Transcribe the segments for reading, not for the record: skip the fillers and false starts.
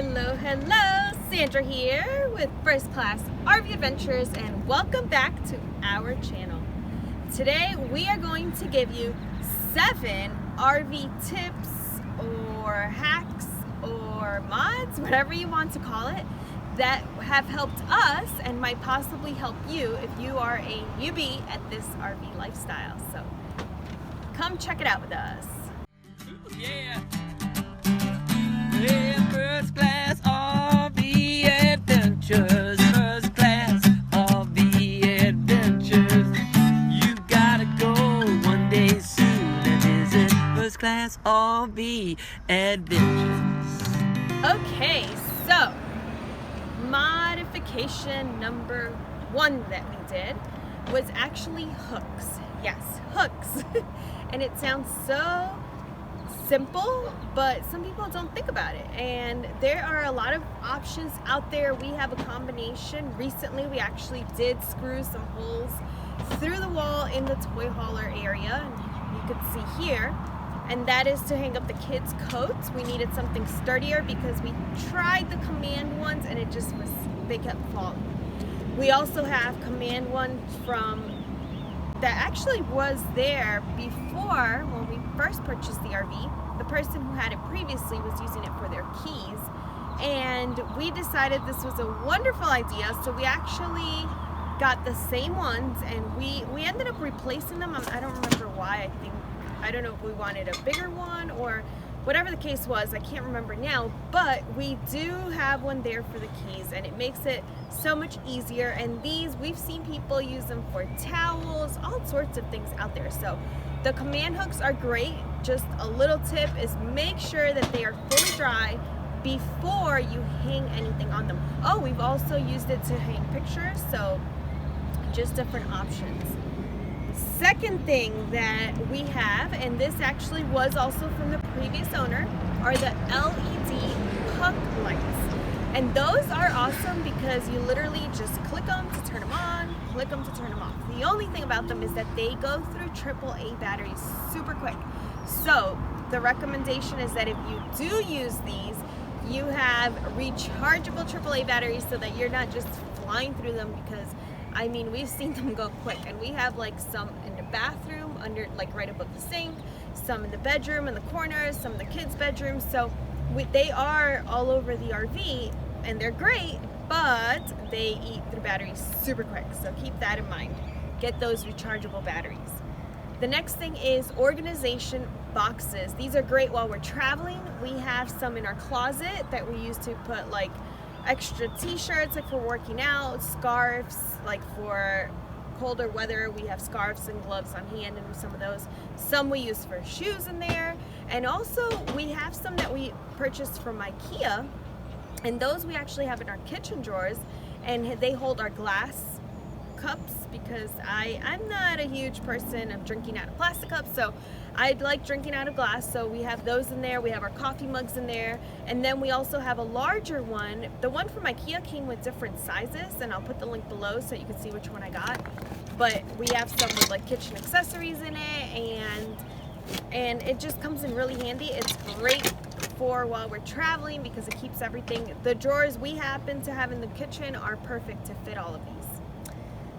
Hello, hello! Sandra here with First Class RV Adventures, and welcome back to our channel. Today we are going to give you 7 RV tips or hacks or mods, whatever you want to call it, that have helped us and might possibly help you if you are a newbie at this RV lifestyle. So come check it out with us. Yeah. Yeah, first class RV adventures. First class RV adventures. You gotta go one day soon and visit first class RV adventures. Okay, so modification number 1 that we did was actually hooks. Yes, hooks. And it sounds so simple, but some people don't think about it, and there are a lot of options out there. We have a combination. Recently we actually did screw some holes through the wall in the toy hauler area, and you can see here, and that is to hang up the kids' coats. We needed something sturdier because we tried the Command ones and it just was, they kept falling. We also have Command ones from that actually was there before when we first purchased the RV. The person who had it previously was using it for their keys, and we decided this was a wonderful idea, so we actually got the same ones, and we ended up replacing them. I don't remember why. I don't know if we wanted a bigger one or whatever the case was. I can't remember now, but we do have one there for the keys, and it makes it so much easier. And these, we've seen people use them for towels, all sorts of things out there. So the Command hooks are great. Just a little tip is make sure that they are fully dry before you hang anything on them. Oh, we've also used it to hang pictures, so just different options. Second thing that we have, and this actually was also from the previous owner, are the LED hook lights. And those are awesome because you literally just click them to turn them on, click them to turn them off. The only thing about them is that they go through AAA batteries super quick. So the recommendation is that if you do use these, you have rechargeable AAA batteries so that you're not just flying through them, because I mean, we've seen them go quick, and we have like some in the bathroom under, like right above the sink, some in the bedroom in the corners, some in the kids' bedrooms. So they are all over the RV, and they're great, but they eat through batteries super quick. So keep that in mind. Get those rechargeable batteries. The next thing is organization boxes. These are great while we're traveling. We have some in our closet that we use to put like extra t-shirts, like for working out, scarves, like for colder weather. We have scarves and gloves on hand, and some of those. Some we use for shoes in there, and also we have some that we purchased from IKEA, and those we actually have in our kitchen drawers, and they hold our glass cups, because I'm not a huge person of drinking out of plastic cups, so I like drinking out of glass. So we have those in there. We have our coffee mugs in there, and then we also have a larger one. The one from IKEA came with different sizes, and I'll put the link below so you can see which one I got. But we have some with like kitchen accessories in it, and it just comes in really handy. It's great for while we're traveling because it keeps everything. The drawers we happen to have in the kitchen are perfect to fit all of these.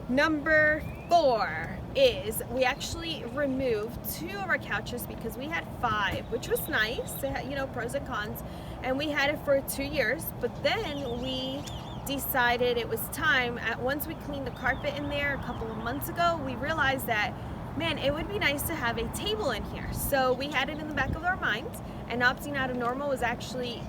Number 4 is we actually removed 2 of our couches because we had 5, which was nice. It had, you know, pros and cons, and we had it for 2 years. But then we decided it was time. Once we cleaned the carpet in there a couple of months ago, we realized that, man, it would be nice to have a table in here. So we had it in the back of our minds, and opting out of normal was actually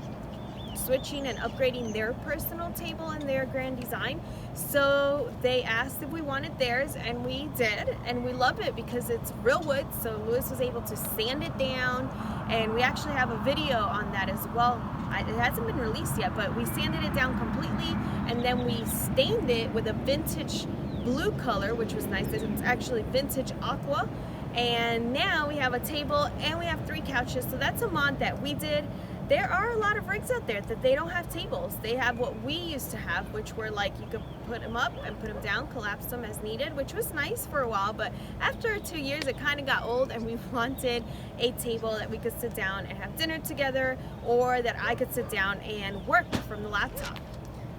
switching and upgrading their personal table and their grand design. So they asked if we wanted theirs, and we did, and we love it because it's real wood. So Lewis was able to sand it down, and we actually have a video on that as well. It hasn't been released yet, but we sanded it down completely, and then we stained it with a vintage blue color, which was nice. It's actually vintage aqua. And now we have a table and we have 3 couches. So that's a mod that we did there are a lot of rigs out there that they don't have tables. They have what we used to have, which were like you could put them up and put them down, collapse them as needed, which was nice for a while, but after 2 years it kind of got old, and we wanted a table that we could sit down and have dinner together, or that I could sit down and work from the laptop.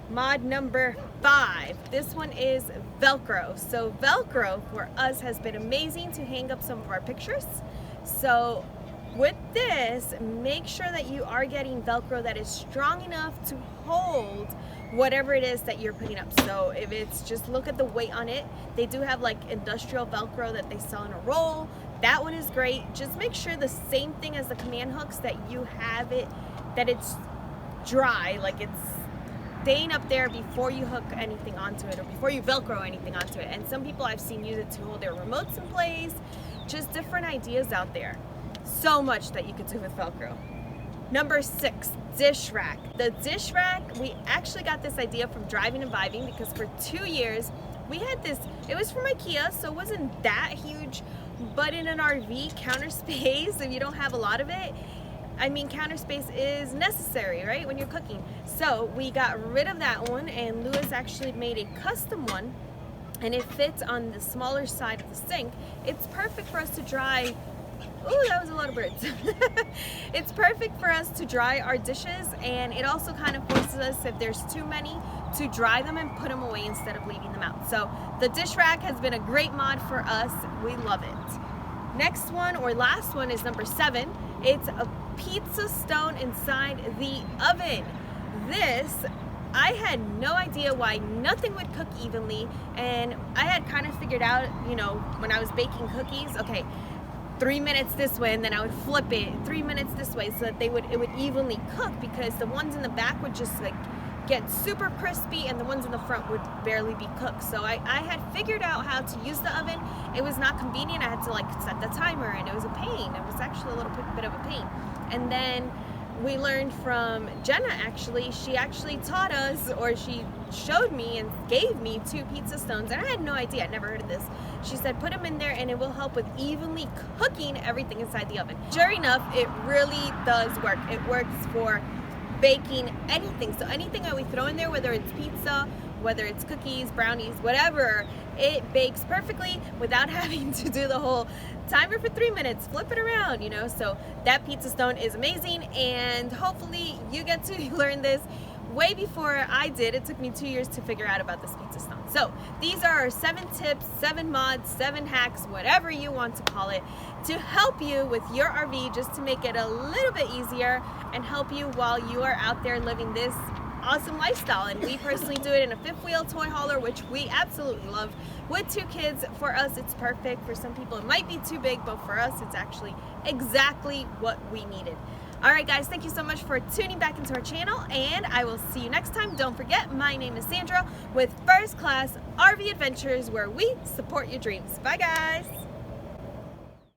Mod number 5. This one is Velcro. So Velcro for us has been amazing to hang up some of our pictures. So with this, make sure that you are getting Velcro that is strong enough to hold whatever it is that you're putting up. So if it's just, look at the weight on it. They do have like industrial Velcro that they sell in a roll. That one is great. Just make sure the same thing as the command hooks, that you have it, that it's dry, like it's staying up there before you hook anything onto it, or before you Velcro anything onto it. And some people I've seen use it to hold their remotes in place. Just different ideas out there. So much that you could do with Velcro. Number 6, dish rack. The dish rack, we actually got this idea from driving and vibing, because for 2 years we had this, it was from IKEA, so it wasn't that huge, but in an RV, counter space, if you don't have a lot of it, I mean, counter space is necessary, right, when you're cooking. So we got rid of that one, and Lewis actually made a custom one, and it fits on the smaller side of the sink. It's perfect for us to dry. Ooh, that was a lot of birds. It's perfect for us to dry our dishes, and it also kind of forces us, if there's too many, to dry them and put them away instead of leaving them out. So the dish rack has been a great mod for us. We love it. Next one, or last one, is number 7. It's a pizza stone inside the oven. This, I had no idea why nothing would cook evenly, and I had kind of figured out, you know, when I was baking cookies, okay, 3 minutes this way, and then I would flip it 3 minutes this way, so that it would evenly cook, because the ones in the back would just like get super crispy, and the ones in the front would barely be cooked. So I had figured out how to use the oven. It was not convenient. I had to like set the timer, and it was a pain. It was actually a little bit of a pain. And then we learned from Jenna, actually. She actually taught us, or she showed me and gave me 2 pizza stones, and I had no idea. I'd never heard of this. She said put them in there and it will help with evenly cooking everything inside the oven. Sure enough, it really does work. It works for baking anything. So anything that we throw in there, whether it's pizza, whether it's cookies, brownies, whatever, it bakes perfectly without having to do the whole timer for 3 minutes, flip it around, you know. So that pizza stone is amazing, and hopefully you get to learn this way before I did. It took me 2 years to figure out about this pizza stone. So these are our 7 tips, 7 mods, 7 hacks, whatever you want to call it, to help you with your RV, just to make it a little bit easier and help you while you are out there living this awesome lifestyle. And we personally do it in a 5th wheel toy hauler, which we absolutely love. With 2 kids, for us it's perfect. For some people it might be too big, but for us it's actually exactly what we needed. Alright guys, thank you so much for tuning back into our channel, and I will see you next time. Don't forget, my name is Sandra with First Class RV Adventures, where we support your dreams. Bye guys!